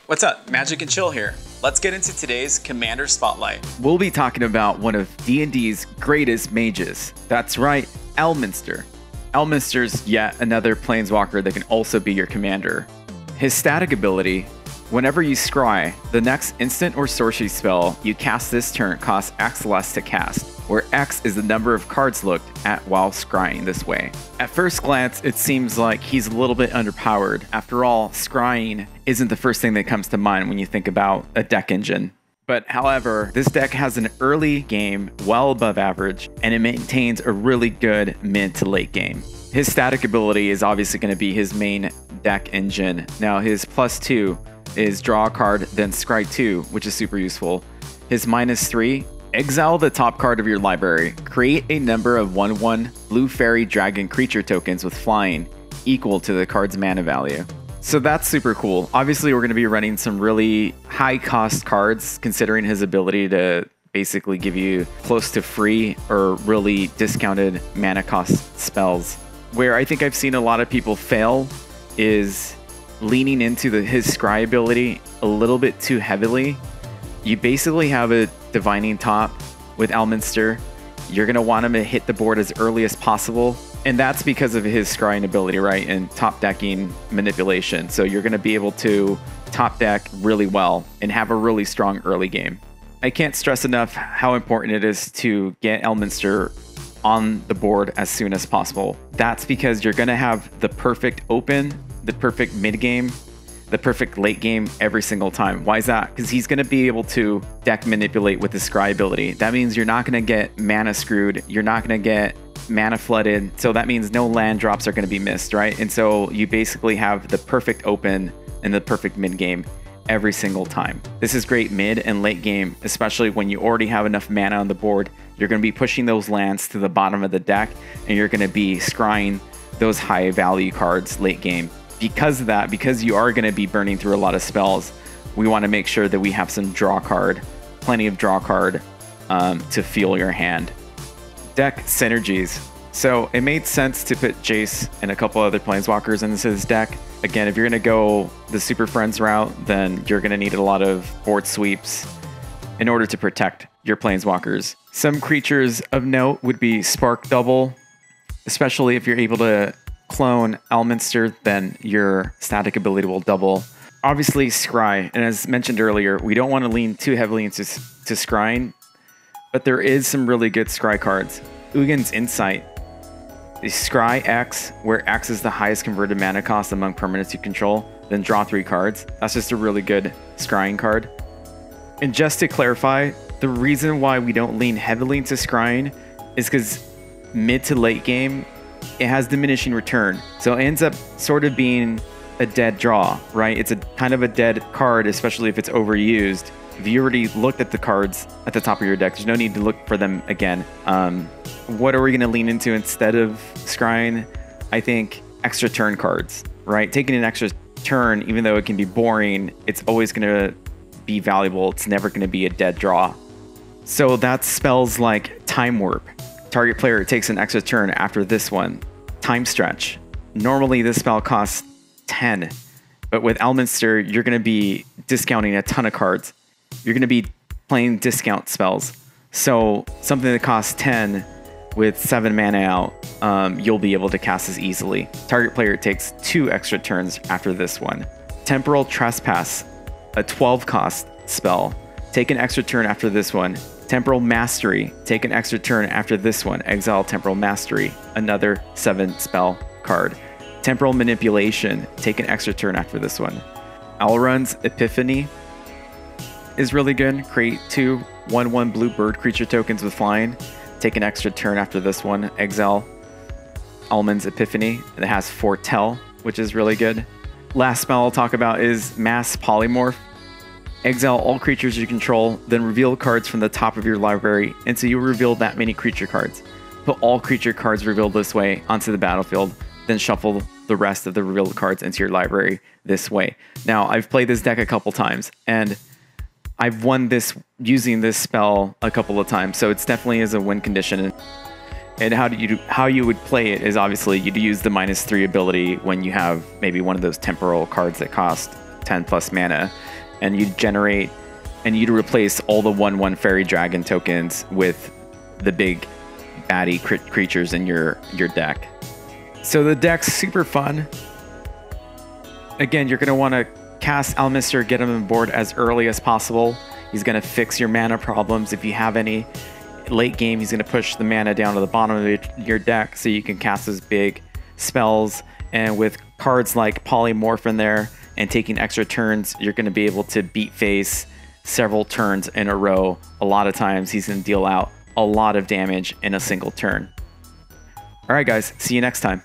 What's up? Magic and Chill here. Let's get into today's Commander Spotlight. We'll be talking about one of D&D's greatest mages. That's right, Elminster. Elminster's yet another planeswalker that can also be your commander. His static ability, whenever you scry, the next instant or sorcery spell you cast this turn costs X less to cast, where X is the number of cards looked at while scrying this way. At first glance, it seems like he's a little bit underpowered. After all, scrying isn't the first thing that comes to mind when you think about a deck engine. But however, this deck has an early game well above average, and it maintains a really good mid to late game. His static ability is obviously going to be his main deck engine. Now his +2 is draw a card, then scry 2, which is super useful. His -3, exile the top card of your library. Create a number of 1/1 blue fairy dragon creature tokens with flying equal to the card's mana value. So that's super cool. Obviously, we're going to be running some really high cost cards considering his ability to basically give you close to free or really discounted mana cost spells. Where I think I've seen a lot of people fail is leaning into his scry ability a little bit too heavily. You basically have a divining top with Elminster. You're going to want him to hit the board as early as possible. And that's because of his scrying ability, right? And top decking manipulation. So you're going to be able to top deck really well and have a really strong early game. I can't stress enough how important it is to get Elminster on the board as soon as possible. That's because you're going to have the perfect open, the perfect mid game, the perfect late game every single time. Why is that? Because he's going to be able to deck manipulate with his scry ability. That means you're not going to get mana screwed. You're not going to get mana flooded. So that means no land drops are going to be missed, right? And so you basically have the perfect open and the perfect mid game every single time. This is great mid and late game, especially when you already have enough mana on the board. You're going to be pushing those lands to the bottom of the deck, and you're going to be scrying those high value cards late game. Because of that, because you are going to be burning through a lot of spells, we want to make sure that we have some draw card, plenty of draw card to fuel your hand. Deck synergies. So it made sense to put Jace and a couple other planeswalkers in this deck. Again, if you're going to go the Super Friends route, then you're going to need a lot of board sweeps in order to protect your planeswalkers. Some creatures of note would be Spark Double, especially if you're able to clone Elminster, then your static ability will double. Obviously, scry, and as mentioned earlier, we don't want to lean too heavily into scrying, but there is some really good scry cards. Ugin's Insight is scry X, where X is the highest converted mana cost among permanents you control, then draw 3 cards. That's just a really good scrying card. And just to clarify, the reason why we don't lean heavily into scrying is because mid to late game, it has diminishing return. So it ends up sort of being a dead draw, right? It's a kind of a dead card, especially if it's overused. If you already looked at the cards at the top of your deck, there's no need to look for them again. What are we going to lean into instead of scrying? I think extra turn cards, right? Taking an extra turn, even though it can be boring, it's always going to be valuable. It's never going to be a dead draw. So that's spells like Time Warp. Target player takes an extra turn after this one. Time Stretch. Normally this spell costs 10, but with Elminster, you're going to be discounting a ton of cards. You're going to be playing discount spells. So something that costs 10 with 7 mana out, you'll be able to cast this easily. Target player takes 2 extra turns after this one. Temporal Trespass, a 12 cost spell. Take an extra turn after this one. Temporal Mastery, take an extra turn after this one. Exile Temporal Mastery, another 7 spell card. Temporal Manipulation, take an extra turn after this one. Alrund's Epiphany is really good. Create 2 1/1 blue bird creature tokens with flying. Take an extra turn after this one. Exile Almond's Epiphany. It has Foretell, which is really good. Last spell I'll talk about is Mass Polymorph. Exile all creatures you control, then reveal cards from the top of your library until you reveal that many creature cards. Put all creature cards revealed this way onto the battlefield, then shuffle the rest of the revealed cards into your library this way. Now, I've played this deck a couple times, and I've won this using this spell a couple of times, so it's definitely is a win condition. And how you would play it is obviously you'd use the -3 ability when you have maybe one of those temporal cards that cost 10 plus mana. and you'd generate, and you'd replace all the 1/1 fairy dragon tokens with the big baddie creatures in your deck. So the deck's super fun. Again, you're going to want to cast Elminster, get him on board as early as possible. He's going to fix your mana problems if you have any. Late game, he's going to push the mana down to the bottom of your deck so you can cast his big spells. And with cards like Polymorph in there and taking extra turns, you're going to be able to beat face several turns in a row. A lot of times, he's going to deal out a lot of damage in a single turn. All right, guys, see you next time.